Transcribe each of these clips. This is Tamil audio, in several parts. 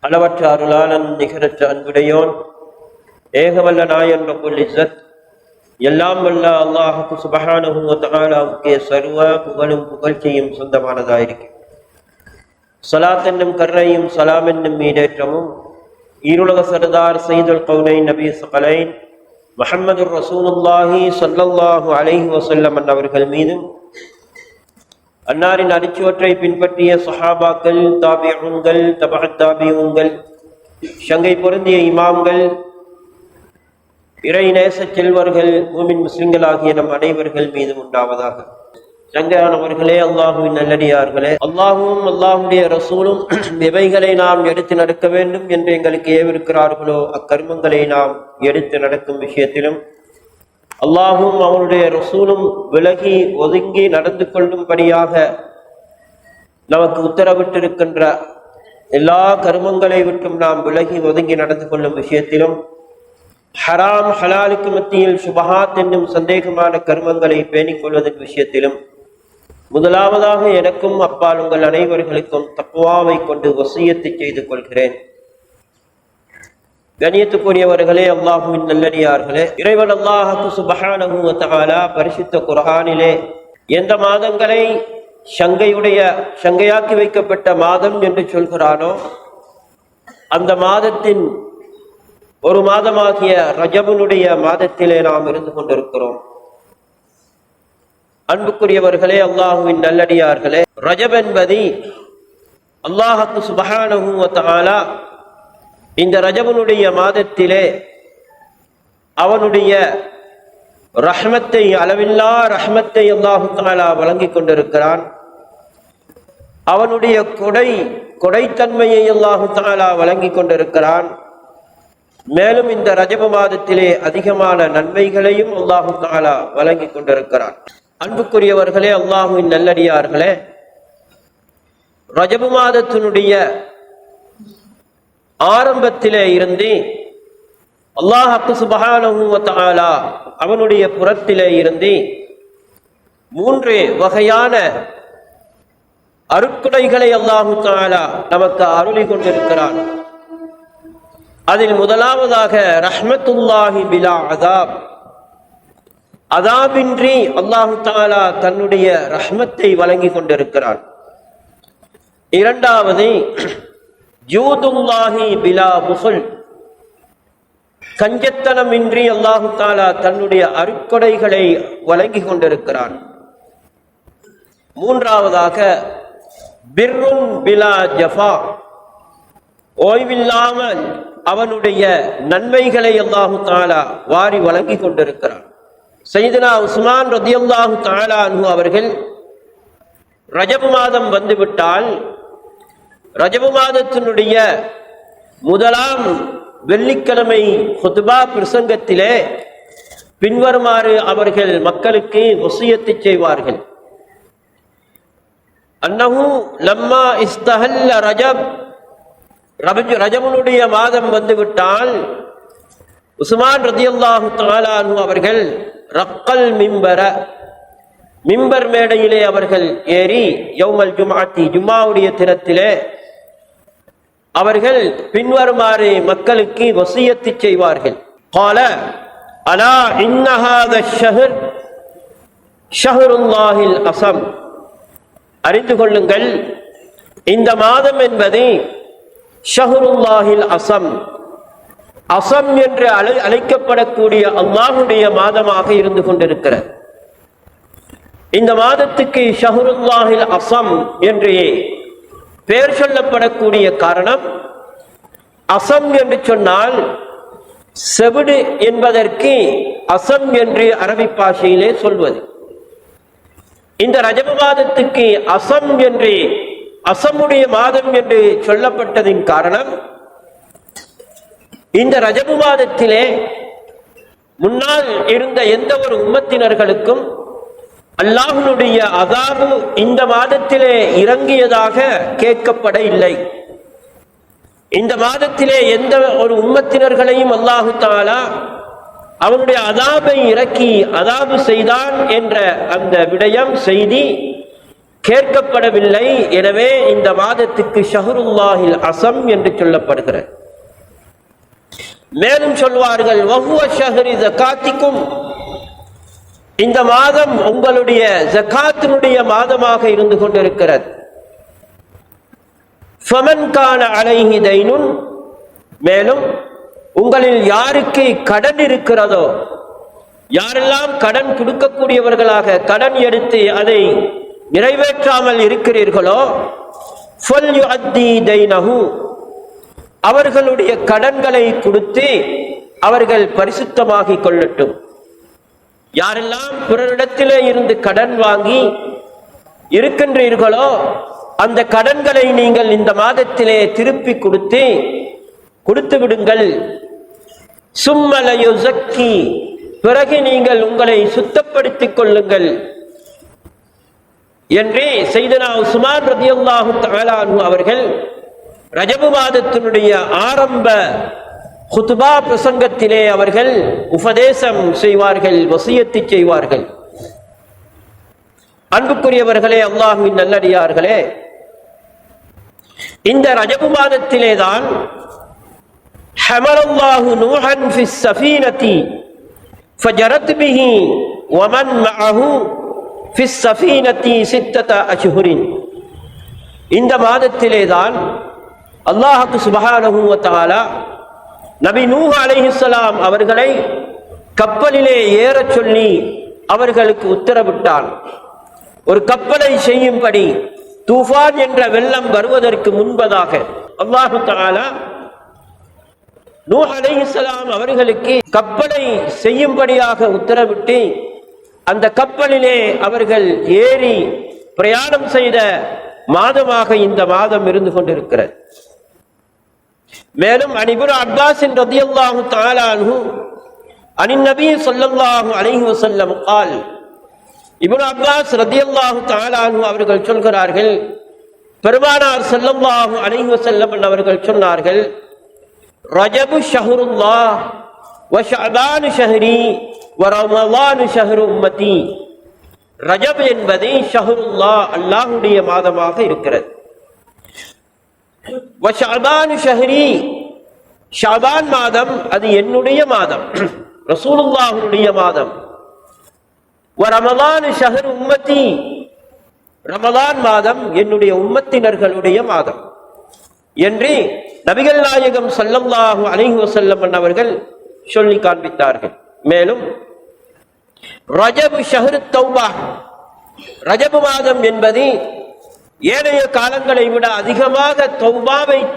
அளவற்ற அருளாளன் நிகரற்ற அன்புடையோன் ஏகவல்ல நாயன் ரப்புல் இஸ்ஸத் எல்லாம் வல்ல அல்லாஹுக்கு சுப்ஹானஹு வ தஆலாவுக்கே சர்வ புகழும் புகழ்ச்சியும் சொந்தமானதாயிருக்கு. ஸலாத் என்னும் கருணையும் சலாம் என்னும் மீடேற்றமும் ஈருலக சர்தார் சையதுல் கௌனைன் நபி ஸகலைன் முஹம்மதுர் ரசூலுல்லாஹி ஸல்லல்லாஹு அலைஹி வஸல்லம் அவர்கள் மீதும் அன்னாரின் அடிச்சுவற்றை பின்பற்றிய சஹாபாக்கள், தாபிஊன்கள், தபஅத் தாபிஊன்கள், சங்கை பொருந்திய இமாம்கள், இறை நேச செல்வர்கள், மூமின் முஸ்லிம்கள் ஆகிய நம் அனைவர்கள் மீதும் உண்டாவதாக. சங்கையானவர்களே, அல்லாஹுவின் நல்லடியார்களே, அல்லாஹுவும் அல்லாஹுடைய ரசூலும் எவைகளை நாம் எடுத்து நடக்க வேண்டும் என்று எங்களுக்கு ஏவிருக்கிறார்களோ அக்கர்மங்களை நாம் எடுத்து நடக்கும் விஷயத்திலும் அல்லாஹும் அவனுடைய ரசூலும் விலகி ஒதுங்கி நடந்து கொள்ளும்படியாக நமக்கு உத்தரவிட்டிருக்கின்ற எல்லா கர்மங்களை விட்டும் நாம் விலகி ஒதுங்கி நடந்து கொள்ளும் விஷயத்திலும் ஹராம் ஹலாலுக்கு மத்தியில் சுபஹாத் என்னும் சந்தேகமான கர்மங்களை பேணிக் கொள்வதன் விஷயத்திலும் முதலாவதாக எனக்கும் அப்பால் உங்கள் அனைவர்களுக்கும் தக்வாவை கொண்டு வசியத்தை செய்து கொள்கிறேன். கண்ணியத்துக்குரியவர்களே, அல்லாஹுவின் நல்லடியார்களே, இறைவன் அல்லாஹு சுப்ஹானஹு வ தஆலா பரிசுத்த குர்ஆனிலே எந்த மாதங்களை சங்கையாக்கி வைக்கப்பட்ட மாதம் என்று சொல்கிறானோ அந்த மாதத்தின் ஒரு மாதமாகிய ரஜபுனுடைய மாதத்திலே நாம் இருந்து கொண்டிருக்கிறோம். அன்புக்குரியவர்களே, அல்லாஹுவின் நல்லடியார்களே, ரஜப் என்பது அல்லாஹு சுப்ஹானஹு வ தஆலா இந்த ரஜபனுடைய மாதத்திலே அவனுடைய ரஹ்மத்தை, அளவில்லா ரஹ்மத்தை அல்லாஹு தஆலா வழங்கிக் கொண்டிருக்கிறான். அவனுடைய கொடைத்தன்மையை அல்லாஹு தஆலா வழங்கிக் கொண்டிருக்கிறான். மேலும் இந்த ரஜப மாதத்திலே அதிகமான நன்மைகளையும் அல்லாஹு தஆலா வழங்கிக் கொண்டிருக்கிறான். அன்புக்குரியவர்களே, அல்லாஹுவின் நல்லடியார்களே, ரஜப மாதத்தினுடைய ஆரம்பத்திலே இருந்து அல்லாஹ் சுப்ஹானஹு வ தஆலா அவனுடைய புறத்திலே இருந்து 3 வகையான அருட்கொடைகளை அல்லாஹு தஆலா நமக்கு அருளி கொண்டிருக்கிறான். அதில் முதலாவதாக ரஹ்மத்துல்லாஹி பிலா அதாப், அதாபின்றி அல்லாஹு தஆலா தன்னுடைய ரஹ்மத்தை வழங்கி கொண்டிருக்கிறான். இரண்டாவது ஜூதுல்லாஹி பிலா புஹுல், கஞ்சத்தனமின்றி அல்லாஹு தஆலா தன்னுடைய அருட்கொடைகளை வழங்கி கொண்டிருக்கிறான். மூன்றாவதாக பிர்ருன் பிலா ஜஃபா, ஓய்வில்லாமல் அவனுடைய நன்மைகளை அல்லாஹு தஆலா வாரி வழங்கி கொண்டிருக்கிறான். சையதுனா உஸ்மான் ரலியல்லாஹு தஆலா அன்ஹு அவர்கள் ரஜப் மாதம் வந்துவிட்டால் ரஜப மாதத்தினுடைய முதலாம் வெள்ளிக்கிழமை ஹுத்பா பிரசங்கத்திலே பின்வருமாறு அவர்கள் மக்களுக்கு வசியத்தை செய்வார்கள். அன்னஹு லம்மா இஸ்தஹல்ல ரஜப், ரஜபனுடைய மாதம் வந்துவிட்டால் உஸ்மான் ரலியல்லாஹு தஆலா அன்ஹு அவர்கள் ரக்கல் மிம்பர, மிம்பர் மேடையிலே அவர்கள் ஏறி யௌமல் ஜும்ஆத்தி, ஜும்ஆவுடைய தினத்திலே அவர்கள் பின்வருமாறு மக்களுக்கு வசியத்து செய்வார்கள். قال الا ان هذا الشهر شهر الله الأصم, அறிந்து கொள்ளுங்கள், இந்த மாதம் என்பது ஷஹ்ருல்லாஹில் அஸம், அஸம் என்று அழைக்கப்படக்கூடிய அல்லாஹ்வுடைய மாதமாக இருந்து கொண்டிருக்கிறது. இந்த மாதத்துக்கு ஷஹ்ருல்லாஹில் அஸம் என்று பெயர் சொல்லப்படக்கூடிய காரணம், அஸம் என்று சொன்னால் செவிடு என்பதற்கு அஸம் என்று அரபி பாஷையிலே சொல்வது. இந்த ரஜப மாதத்துக்கு அஸம் என்று, அஸமுடைய மாதம் என்று சொல்லப்பட்டதின் காரணம், இந்த ரஜப மாதத்திலே முன்னால் இருந்த எந்த ஒரு உம்மத்தினர்களுக்கும் அல்லாஹ்வுடைய அஸாபு இந்த மாதத்திலே இறங்கியதாக கேட்கப்பட இல்லை. இந்த மாதத்திலே எந்த ஒரு உம்மத்தினர்களையும் அல்லாஹு தஆலா அவனுடைய அஸாபை இறக்கி அஸாபு செய்தான் என்ற அந்த விடயம், செய்தி கேட்கப்படவில்லை. எனவே இந்த மாதத்துக்கு ஷஹ்ருல்லாஹில் அஸம் என்று சொல்லப்படுகிறது. மேலும் சொல்வார்கள், வஹுவ ஷஹ்ரி ஸகாத்திக்கும், இந்த மாதம் உங்களுடைய ஜகாத்தினுடைய மாதமாக இருந்து கொண்டிருக்கிறது. ஃபமன் கான அலைஹி தைனுன், மேலும் உங்களில் யாருக்கு கடன் இருக்கிறதோ, யாரெல்லாம் கடன் கொடுக்கக்கூடியவர்களாக கடன் எடுத்து அதை நிறைவேற்றாமல் இருக்கிறீர்களோ, ஃபல்யுஅத்தி தைனஹு, அவர்களுடைய கடன்களை கொடுத்து அவர்கள் பரிசுத்தமாகிக் கொள்ளட்டும். யாரெல்லாம் பிறரிடத்திலே இருந்து கடன் வாங்கி இருக்கின்றீர்களோ அந்த கடன்களை நீங்கள் இந்த மாதத்திலே திருப்பி கொடுத்து விடுங்கள். சும்மல யுஸக்கி, பிறகு நீங்கள் உங்களை சுத்தப்படுத்திக் கொள்ளுங்கள் என்று சையதுனா உஸ்மான் ரலியல்லாஹு தஆலா அன்ஹு அவர்கள் ரஜபு மாதத்தினுடைய ஆரம்ப குத்பா பிரசங்கத்திலே அவர்கள் உபதேசம் செய்வார்கள், வசியத்து செய்வார்கள். அன்புக்குரியவர்களே, அல்லாஹ்வின் நல்லடியார்களே, இந்த ரஜபு மாதத்திலே தான் ஹமலல்லாஹு நூஹன் ஃபிஸ் ஸஃபீனதி ஃபஜரத் பிஹி வமன் மஅஹு ஃபிஸ் ஸஃபீனதி சித்தத அஷ்ஹுரின், இந்த மாதத்திலே தான் அல்லாஹ் சுப்ஹானஹு வ தஆலா நபி நூஹ் அலைஹிஸ்ஸலாம் அவர்களை கப்பலிலே ஏறச் சொல்லி அவர்களுக்கு உத்தரவிட்டான். ஒரு கப்பலை செய்யும்படி தூஃபான் என்ற வெள்ளம் வருவதற்கு முன்பதாக அல்லாஹ் தஆலா நூஹ் அலைஹிஸ்ஸலாம் அவர்களுக்கு கப்பலை செய்யும்படியாக உத்தரவிட்டு அந்த கப்பலிலே அவர்கள் ஏறி பிரயாணம் செய்த மாதமாக இந்த மாதம் இருந்து கொண்டிருக்கிறது. மேலும் இப்னு அப்பாஸ் ரலியல்லாஹு தஆலா அன்ஹு அனின் நபி ஸல்லல்லாஹு அலைஹி வஸல்லம் قال, இப்னு அப்பாஸ் ரலியல்லாஹு தஆலா அன்ஹு அவர்கள் சொல்கிறார்கள், பெருமானார் ஸல்லல்லாஹு அலைஹி வஸல்லம் அவர்கள் சொன்னார்கள், ரஜபு ஷஹ்ருல்லாஹ் வ ஷஅபான் ஷஹ்ரி வ ரமலான் ஷஹ்ரு உம்மதி, ரஜப் என்பது ஷஹ்ருல்லாஹ் அல்லாஹ்வுடைய மாதமாக இருக்கிறது. வ ஷஅபான் ஷஹ்ரி, ஷஅபான் மாதம் அது என்னுடைய மாதம், ரசூலுல்லாஹ்வுடைய மாதம். வ ரமலான் ஷஹ்ரு உம்மதி, ரமலான் மாதம் என்னுடைய உம்மத்தினர்களுடைய மாதம் என்று நபிகள் நாயகம் ஸல்லல்லாஹு அலைஹி வஸல்லம் அவர்கள் சொல்லி காண்பித்தார்கள். மேலும் ரஜப் ஷஹ்ரு தௌபா, ரஜப் மாதம் என்பது ஏனைய காலங்களை விட அதிகமாக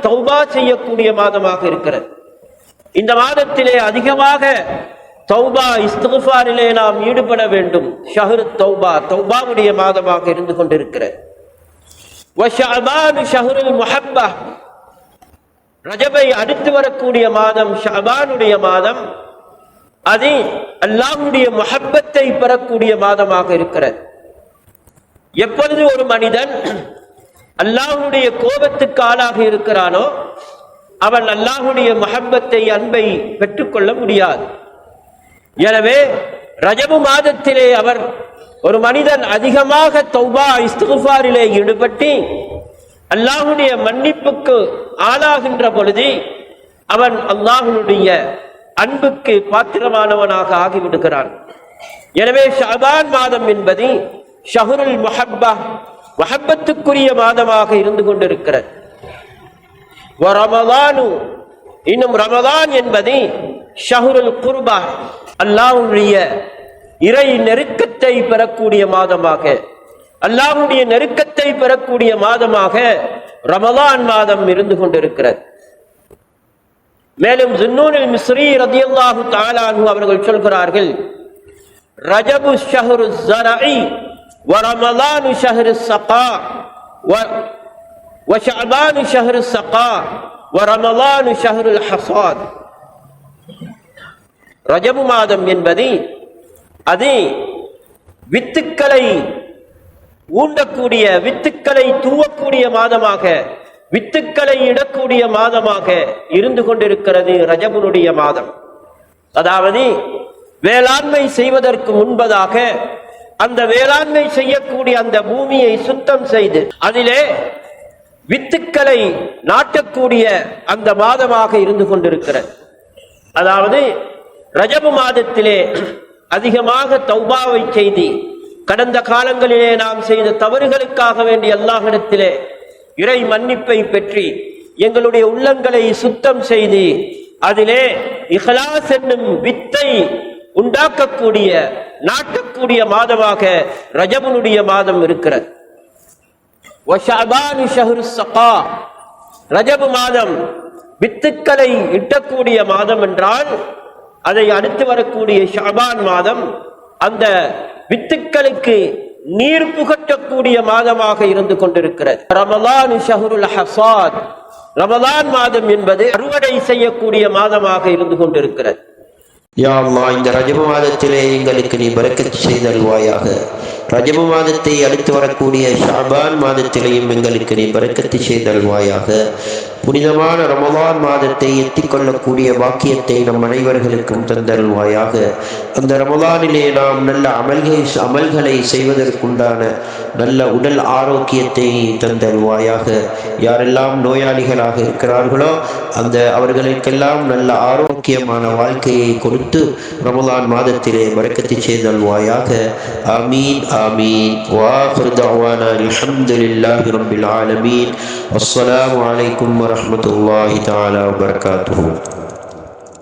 தௌபா செய்யக்கூடிய மாதமாக இருக்கிறது. இந்த மாதத்திலே அதிகமாக தௌபா இஸ்திக்ஃபாரிலே நாம் ஈடுபட வேண்டும். ஷஹ்ரு தௌபா, தௌபாவுடைய மாதமாக இருந்து கொண்டிருக்கிறது. வ ஷஅபான் ஷஹ்ருல் முஹப்பா, ரஜபை அடுத்து வரக்கூடிய மாதம் ஷஅபானுடைய மாதம், அது அல்லாஹ்வுடைய முஹப்பத்தை பெறக்கூடிய மாதமாக இருக்கிறது. எப்பொழுது ஒரு மனிதன் அல்லாஹ்வுடைய கோபத்துக்கு ஆளாக இருக்கிறானோ அவன் அல்லாஹ்வுடைய முஹப்பத்தை, அன்பை பெற்றுக்கொள்ள முடியாது. எனவே ரஜபு மாதத்திலே ஒரு மனிதன் அதிகமாக தௌபா இஸ்திக்ஃபாரிலே ஈடுபட்டு அல்லாஹ்வுடைய மன்னிப்புக்கு ஆளாகின்ற பொழுது அவன் அல்லாஹ்வுடைய அன்புக்கு பாத்திரமானவனாக ஆகிவிடுகிறான். எனவே ஷஅபான் மாதம் என்பது ஷஹ்ருல் முஹப்பா, முஹப்பத்துக்குரிய மாதமாக இருந்து கொண்டிருக்கிறது. வ ரமலானு, இன்னும் ரமலான் என்பது ஷஹ்ருல் குர்பா, அல்லாஹ்வுடைய இறை நெருக்கத்தை பெறக்கூடிய மாதமாக, அல்லாஹ்வுடைய நெருக்கத்தை பெறக்கூடிய மாதமாக ரமலான் மாதம் இருந்து கொண்டிருக்கிறது. மேலும் ஸுன்னூனுல் மிஸ்ரி ரலியல்லாஹு தஆலா அன்ஹு அவர்கள் சொல்கிறார்கள், ரஜபு ஷஹ்ரு ஸரஇ வ ரமலானு ஷஹ்ரு ஸகா வ ஷஅபானு ஷஹ்ரு ஸகா வ ரமலானு ஷஹ்ருல் ஹஸாத். ரஜபு மாதம் என்பது அது வித்துக்களை ஊண்டக்கூடிய, வித்துக்களை தூவக்கூடிய மாதமாக, வித்துக்களை இடக்கூடிய மாதமாக இருந்து கொண்டிருக்கிறது ரஜபுனுடைய மாதம். அதாவது வேளாண்மை செய்வதற்கு முன்பதாக அந்த வேளாண்மை செய்யக்கூடிய அந்த பூமியை சுத்தம் செய்து அதிலே வித்துக்களை நாட்டக்கூடிய அந்த மாதமாக இருந்து கொண்டிருக்கிறது. அதாவது ரஜபு மாதத்திலே அதிகமாக தௌபாவை செய்து கடந்த காலங்களிலே நாம் செய்த தவறுகளுக்காக வேண்டிய அல்லாஹ்விடத்திலே இறை மன்னிப்பை பெற்று எங்களுடைய உள்ளங்களை சுத்தம் செய்து அதிலே இஹ்லாஸ் என்னும் வித்தை உண்டாக்கக்கூடிய நாட்டக்கூடிய மாதமாக ரஜபுனுடைய மாதம் இருக்கிறது. ரஜபு மாதம் வித்துக்களை இட்டக்கூடிய மாதம் என்றால் அதை அடுத்து வரக்கூடிய ஷஅபான் மாதம் அந்த வித்துக்களுக்கு நீர் புகட்டக்கூடிய மாதமாக இருந்து கொண்டிருக்கிறது. ரமலான் ஷஹ்ருல் ஹஸாத், ரமலான் மாதம் என்பது அறுவடை செய்யக்கூடிய மாதமாக இருந்து கொண்டிருக்கிறது. யா அல்லாஹ், இந்த ரஜபு மாதத்திலே எங்களுக்கு நீ பரக்கத் செய்தல்வாயாக. ரஜபு மாதத்தை அடுத்து வரக்கூடிய ஷஅபான் மாதத்திலேயும் எங்களுக்கு நீ பரக்கத்து செய்தல்வாயாக. புனிதமான ரமலான் மாதத்தை எத்திக்கொள்ளக்கூடிய பாக்கியத்தை நம் அனைவர்களுக்கும் தந்தருள்வாயாக. அந்த ரமலானிலே நாம் நல்ல அமல்களை செய்வதற்குண்டான நல்ல உடல் ஆரோக்கியத்தை தந்தருள்வாயாக. யாரெல்லாம் நோயாளிகளாக இருக்கிறார்களோ அவர்களுக்கெல்லாம் நல்ல ஆரோக்கியமான வாழ்க்கையை கொடுத்து ரமலான் மாதத்திலே பரக்கத்து செய்தல்வாயாக. ஆமீன் ஆமீன். வாஹிரு தஅவானா அல்ஹம்துலில்லாஹி ரப்பில் ஆலமீன். அஸ்ஸலாமு அலைக்கும் வரஹ்மத்துல்லாஹி தஆலா வபரகாத்துஹு.